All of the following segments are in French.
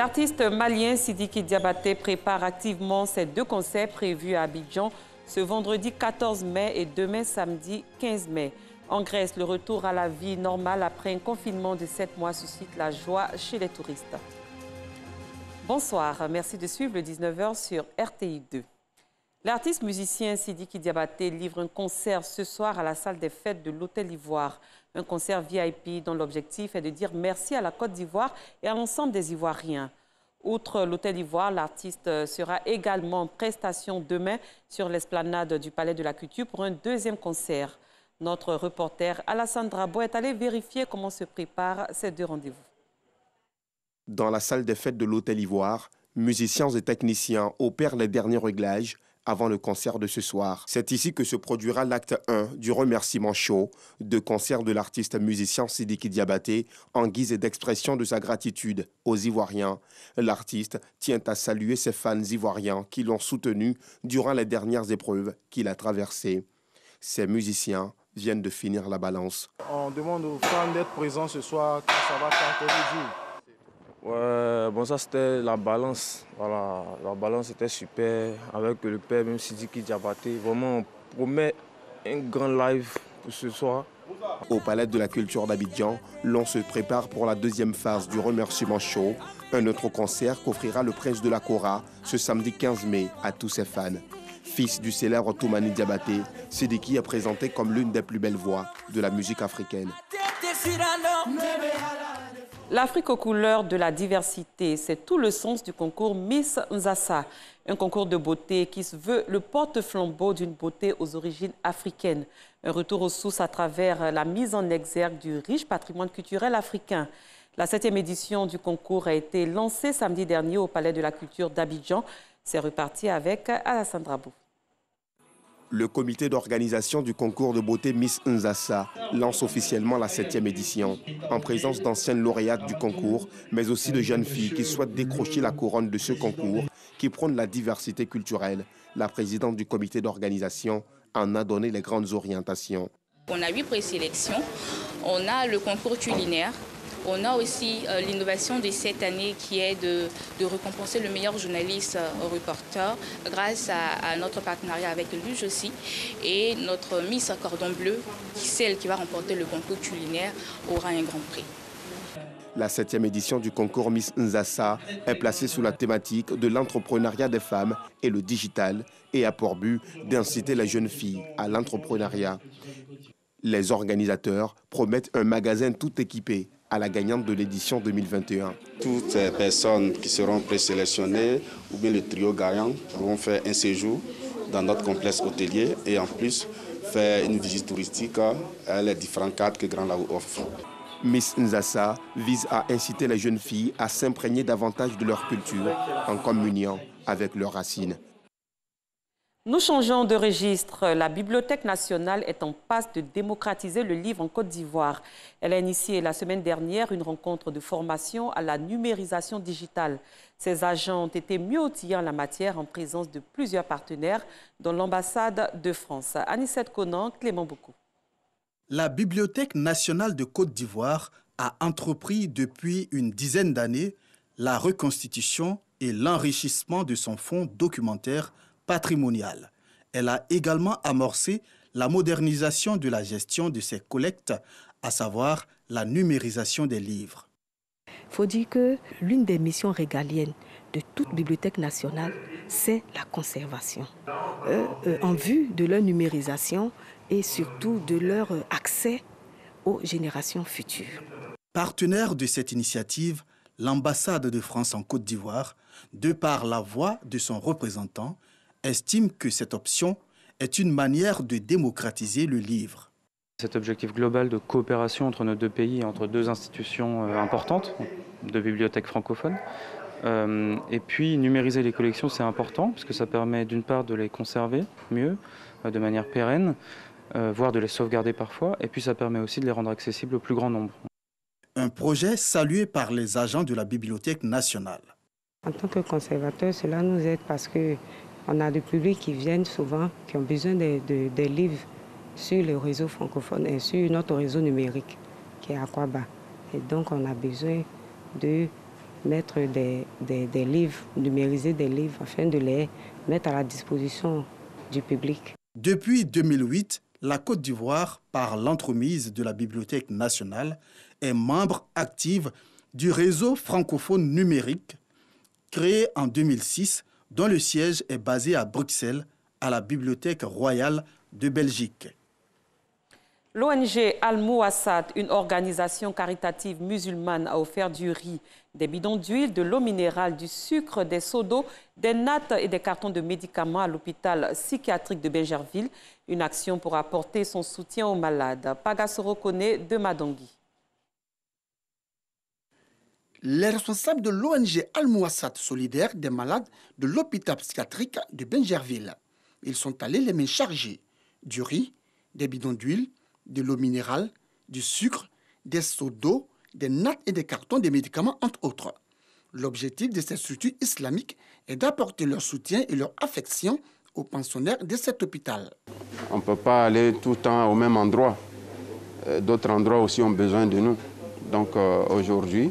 L'artiste malien Sidiki Diabaté prépare activement ses 2 concerts prévus à Abidjan ce vendredi 14 mai et demain samedi 15 mai. En Grèce, le retour à la vie normale après un confinement de 7 mois suscite la joie chez les touristes. Bonsoir, merci de suivre le 19h sur RTI 2. L'artiste musicien Sidiki Diabaté livre un concert ce soir à la salle des fêtes de l'Hôtel Ivoire. Un concert VIP dont l'objectif est de dire merci à la Côte d'Ivoire et à l'ensemble des Ivoiriens. Outre l'Hôtel Ivoire, l'artiste sera également en prestation demain sur l'esplanade du Palais de la Culture pour un 2e concert. Notre reporter Alassane Drabo est allé vérifier comment se préparent ces 2 rendez-vous. Dans la salle des fêtes de l'Hôtel Ivoire, musiciens et techniciens opèrent les derniers réglages avant le concert de ce soir. C'est ici que se produira l'acte 1 du remerciement show de concert de l'artiste musicien Sidiki Diabaté en guise d'expression de sa gratitude aux Ivoiriens. L'artiste tient à saluer ses fans ivoiriens qui l'ont soutenu durant les dernières épreuves qu'il a traversées. Ces musiciens viennent de finir la balance. On demande aux fans d'être présents ce soir, ça va tenter de dire. Ouais, bon ça c'était la balance, voilà, la balance était super avec le père même Sidiki Diabaté. Vraiment on promet un grand live pour ce soir. Au Palais de la Culture d'Abidjan, l'on se prépare pour la 2e phase du remerciement show, un autre concert qu'offrira le prince de la Kora ce samedi 15 mai à tous ses fans. Fils du célèbre Toumani Diabaté, Sidiki est présenté comme l'une des plus belles voix de la musique africaine. L'Afrique aux couleurs de la diversité, c'est tout le sens du concours Miss Nzassa, un concours de beauté qui se veut le porte-flambeau d'une beauté aux origines africaines. Un retour aux sources à travers la mise en exergue du riche patrimoine culturel africain. La 7e édition du concours a été lancée samedi dernier au Palais de la Culture d'Abidjan. C'est reparti avec Alassane Drabo. Le comité d'organisation du concours de beauté Miss Nzassa lance officiellement la 7e édition, en présence d'anciennes lauréates du concours, mais aussi de jeunes filles qui souhaitent décrocher la couronne de ce concours, qui prône la diversité culturelle. La présidente du comité d'organisation en a donné les grandes orientations. On a 8 présélections, on a le concours culinaire. On a aussi l'innovation de cette année qui est de récompenser le meilleur journaliste reporter grâce à notre partenariat avec Luge aussi. Et notre Miss Cordon Bleu, celle qui va remporter le concours culinaire, aura un grand prix. La 7e édition du concours Miss Nzassa est placée sous la thématique de l'entrepreneuriat des femmes et le digital et a pour but d'inciter les jeunes filles à l'entrepreneuriat. Les organisateurs promettent un magasin tout équipé à la gagnante de l'édition 2021. Toutes ces personnes qui seront présélectionnées ou bien le trio gagnant pourront faire un séjour dans notre complexe hôtelier et en plus faire une visite touristique à les différents cadres que Grand Laou offre. Miss Nzassa vise à inciter les jeunes filles à s'imprégner davantage de leur culture en communiant avec leurs racines. Nous changeons de registre. La Bibliothèque nationale est en passe de démocratiser le livre en Côte d'Ivoire. Elle a initié la semaine dernière une rencontre de formation à la numérisation digitale. Ses agents ont été mieux outillés en la matière en présence de plusieurs partenaires, dont l'ambassade de France. Anicette Conan, Clément Boukou. La Bibliothèque nationale de Côte d'Ivoire a entrepris depuis une dizaine d'années la reconstitution et l'enrichissement de son fonds documentaire patrimonial. Elle a également amorcé la modernisation de la gestion de ses collectes, à savoir la numérisation des livres. Il faut dire que l'une des missions régaliennes de toute bibliothèque nationale, c'est la conservation. En vue de leur numérisation et surtout de leur accès aux générations futures. Partenaire de cette initiative, l'ambassade de France en Côte d'Ivoire, de par la voix de son représentant, estime que cette option est une manière de démocratiser le livre. Cet objectif global de coopération entre nos 2 pays, entre 2 institutions importantes de bibliothèques francophones, et puis numériser les collections, c'est important parce que ça permet d'une part de les conserver mieux, de manière pérenne, voire de les sauvegarder parfois, et puis ça permet aussi de les rendre accessibles au plus grand nombre. Un projet salué par les agents de la Bibliothèque nationale. En tant que conservateur, cela nous aide parce que on a des publics qui viennent souvent, qui ont besoin des livres sur le réseau francophone et sur notre réseau numérique qui est Aquaba. Et donc on a besoin de mettre des livres, numériser des livres afin de les mettre à la disposition du public. Depuis 2008, la Côte d'Ivoire, par l'entremise de la Bibliothèque nationale, est membre active du réseau francophone numérique créé en 2006, dont le siège est basé à Bruxelles, à la Bibliothèque royale de Belgique. L'ONG Al-Mouassat, une organisation caritative musulmane, a offert du riz, des bidons d'huile, de l'eau minérale, du sucre, des seaux d'eau, des nattes et des cartons de médicaments à l'hôpital psychiatrique de Bingerville. Une action pour apporter son soutien aux malades. Pagasoro Kone de Madongui. Les responsables de l'ONG Al-Mouassat solidaire des malades de l'hôpital psychiatrique de Bingerville. Ils sont allés les mains chargées du riz, des bidons d'huile, de l'eau minérale, du sucre, des seaux d'eau, des nattes et des cartons de médicaments, entre autres. L'objectif de cette structure islamique est d'apporter leur soutien et leur affection aux pensionnaires de cet hôpital. On ne peut pas aller tout le temps au même endroit. D'autres endroits aussi ont besoin de nous. Donc aujourd'hui,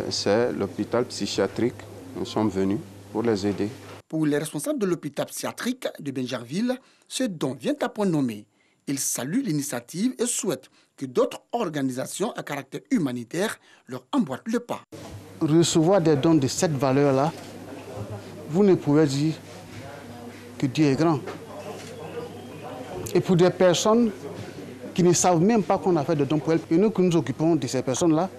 c'est l'hôpital psychiatrique. Nous sommes venus pour les aider. Pour les responsables de l'hôpital psychiatrique de Bingerville, ce don vient à point nommé. Ils saluent l'initiative et souhaitent que d'autres organisations à caractère humanitaire leur emboîtent le pas. Recevoir des dons de cette valeur-là, vous ne pouvez dire que Dieu est grand. Et pour des personnes qui ne savent même pas qu'on a fait de dons pour elles, et nous que nous occupons de ces personnes-là,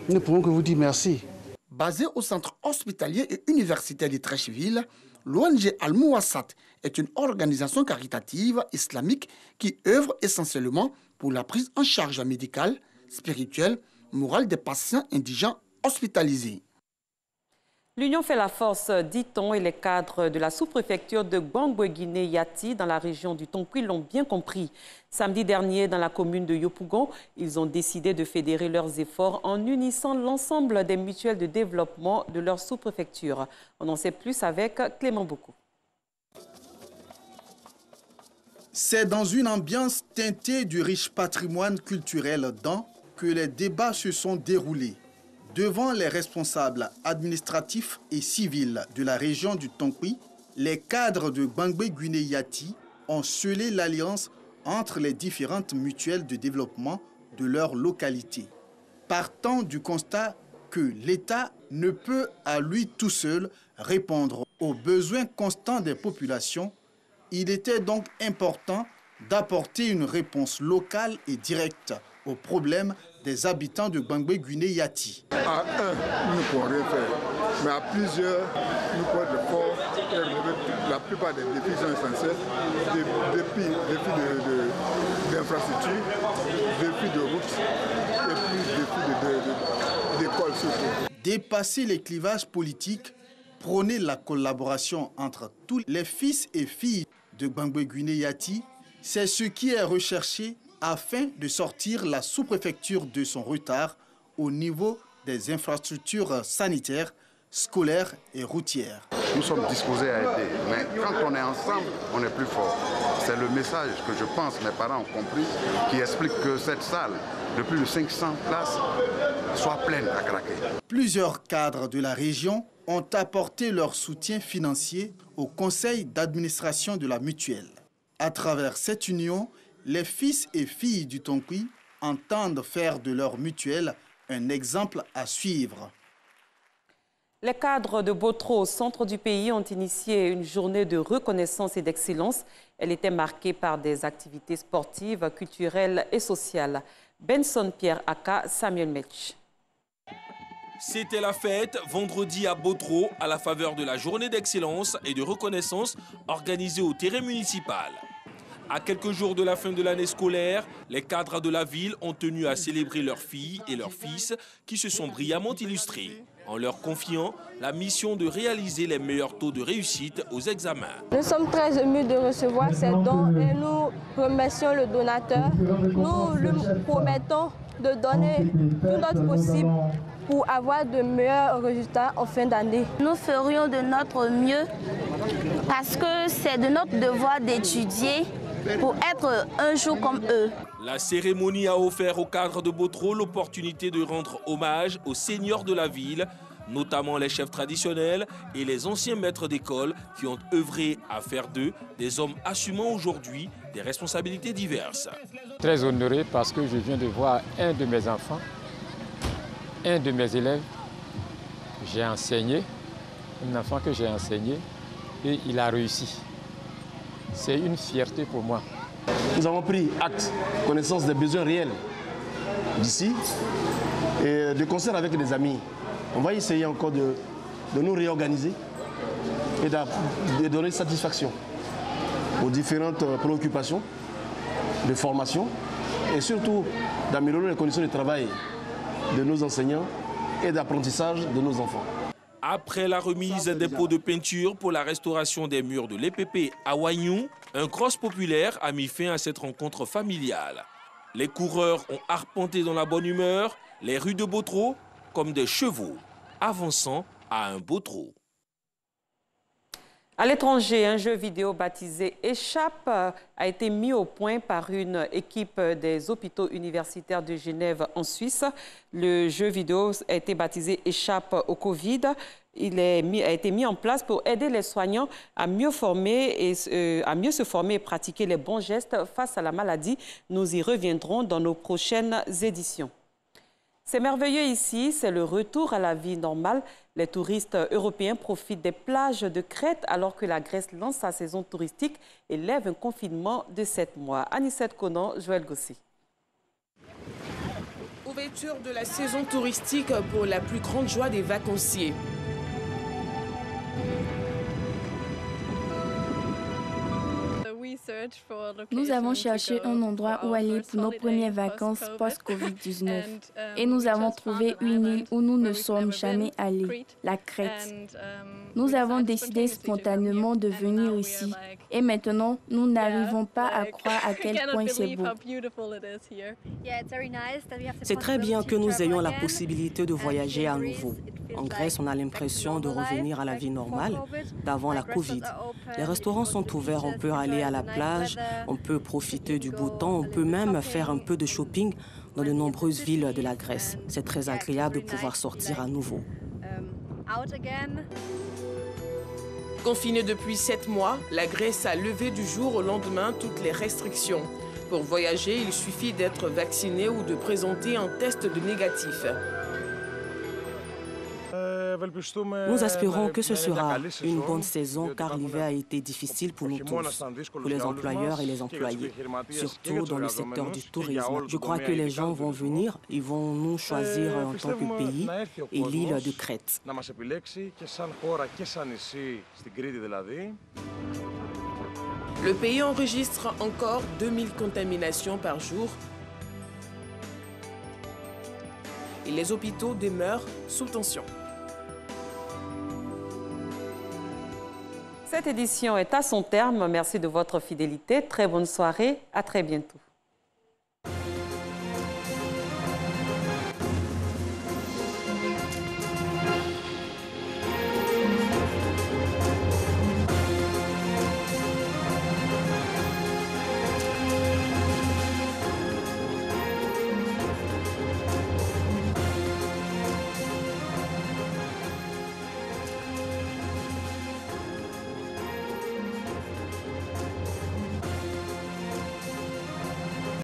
nous ne pouvons que vous dire merci. Basé au centre hospitalier et universitaire de Treichville, l'ONG Al-Mouassat est une organisation caritative islamique qui œuvre essentiellement pour la prise en charge médicale, spirituelle, morale des patients indigents hospitalisés. L'union fait la force, dit-on, et les cadres de la sous-préfecture de Gbangbe-Guinée-Yati dans la région du Tonkui l'ont bien compris. Samedi dernier, dans la commune de Yopougon, ils ont décidé de fédérer leurs efforts en unissant l'ensemble des mutuelles de développement de leur sous-préfecture. On en sait plus avec Clément Boukou. C'est dans une ambiance teintée du riche patrimoine culturel d'An que les débats se sont déroulés. Devant les responsables administratifs et civils de la région du Tonkui, les cadres de Gbangbe-Guinée-Yati ont scellé l'alliance entre les différentes mutuelles de développement de leur localité. Partant du constat que l'État ne peut à lui tout seul répondre aux besoins constants des populations, il était donc important d'apporter une réponse locale et directe aux problèmes des habitants de Gbangbe-Guinée-Yati. À un, nous ne pouvons rien faire, mais à plusieurs, nous pouvons être forts et relever la plupart des défis sont essentiels, des défis d'infrastructures, défis de routes et puis défis d'écoles surtout. Dépasser les clivages politiques, prôner la collaboration entre tous les fils et filles de Gbangbe-Guinée-Yati, c'est ce qui est recherché afin de sortir la sous-préfecture de son retard au niveau des infrastructures sanitaires, scolaires et routières. Nous sommes disposés à aider, mais quand on est ensemble, on est plus fort. C'est le message que je pense mes parents ont compris, qui explique que cette salle de plus de 500 places soit pleine à craquer. Plusieurs cadres de la région ont apporté leur soutien financier au conseil d'administration de la mutuelle. À travers cette union, les fils et filles du Tonkui entendent faire de leur mutuelle un exemple à suivre. Les cadres de Botro, au centre du pays, ont initié une journée de reconnaissance et d'excellence. Elle était marquée par des activités sportives, culturelles et sociales. Benson Pierre Aka, Samuel Metch. C'était la fête vendredi à Botro à la faveur de la journée d'excellence et de reconnaissance organisée au terrain municipal. À quelques jours de la fin de l'année scolaire, les cadres de la ville ont tenu à célébrer leurs filles et leurs fils qui se sont brillamment illustrés, en leur confiant la mission de réaliser les meilleurs taux de réussite aux examens. Nous sommes très émus de recevoir ces dons et nous remercions le donateur. Nous lui promettons de donner tout notre possible pour avoir de meilleurs résultats en fin d'année. Nous ferions de notre mieux parce que c'est de notre devoir d'étudier pour être un jour comme eux. La cérémonie a offert aux cadres de Botro l'opportunité de rendre hommage aux seigneurs de la ville, notamment les chefs traditionnels et les anciens maîtres d'école qui ont œuvré à faire d'eux des hommes assumant aujourd'hui des responsabilités diverses. Très honoré parce que je viens de voir un de mes enfants, un de mes élèves. J'ai enseigné, un enfant que j'ai enseigné et il a réussi. C'est une fierté pour moi. Nous avons pris acte, connaissance des besoins réels d'ici et de concert avec les amis. On va essayer encore de nous réorganiser et de donner satisfaction aux différentes préoccupations de formation et surtout d'améliorer les conditions de travail de nos enseignants et d'apprentissage de nos enfants. Après la remise des pots de peinture pour la restauration des murs de l'EPP à Wagnou, un cross populaire a mis fin à cette rencontre familiale. Les coureurs ont arpenté dans la bonne humeur les rues de Botro comme des chevaux, avançant à un beau trot. À l'étranger, un jeu vidéo baptisé Échappe a été mis au point par une équipe des hôpitaux universitaires de Genève en Suisse. Le jeu vidéo a été baptisé Échappe au Covid. Il a été mis en place pour aider les soignants à mieux se former et pratiquer les bons gestes face à la maladie. Nous y reviendrons dans nos prochaines éditions. C'est merveilleux ici, c'est le retour à la vie normale. Les touristes européens profitent des plages de Crète alors que la Grèce lance sa saison touristique et lève un confinement de 7 mois. Anicette Conan, Joël Gossi. Ouverture de la saison touristique pour la plus grande joie des vacanciers. Nous avons cherché un endroit où aller pour nos premières vacances post-Covid-19 et nous avons trouvé une île où nous ne sommes jamais allés, la Crète. Nous avons décidé spontanément de venir ici et maintenant nous n'arrivons pas à croire à quel point c'est beau. C'est très bien que nous ayons la possibilité de voyager à nouveau. En Grèce, on a l'impression de revenir à la vie normale d'avant la Covid. Les restaurants sont ouverts, on peut aller à la plage, on peut profiter du beau temps, on peut même faire un peu de shopping dans de nombreuses villes de la Grèce. C'est très agréable de pouvoir sortir à nouveau. Confinée depuis 7 mois, la Grèce a levé du jour au lendemain toutes les restrictions. Pour voyager, il suffit d'être vacciné ou de présenter un test de négatif. Nous espérons que ce sera une bonne saison car l'hiver a été difficile pour nous tous, pour les employeurs et les employés, surtout dans le secteur du tourisme. Je crois que les gens vont venir, ils vont nous choisir en tant que pays et l'île de Crète. Le pays enregistre encore 2000 contaminations par jour et les hôpitaux demeurent sous tension. Cette édition est à son terme. Merci de votre fidélité. Très bonne soirée. À très bientôt.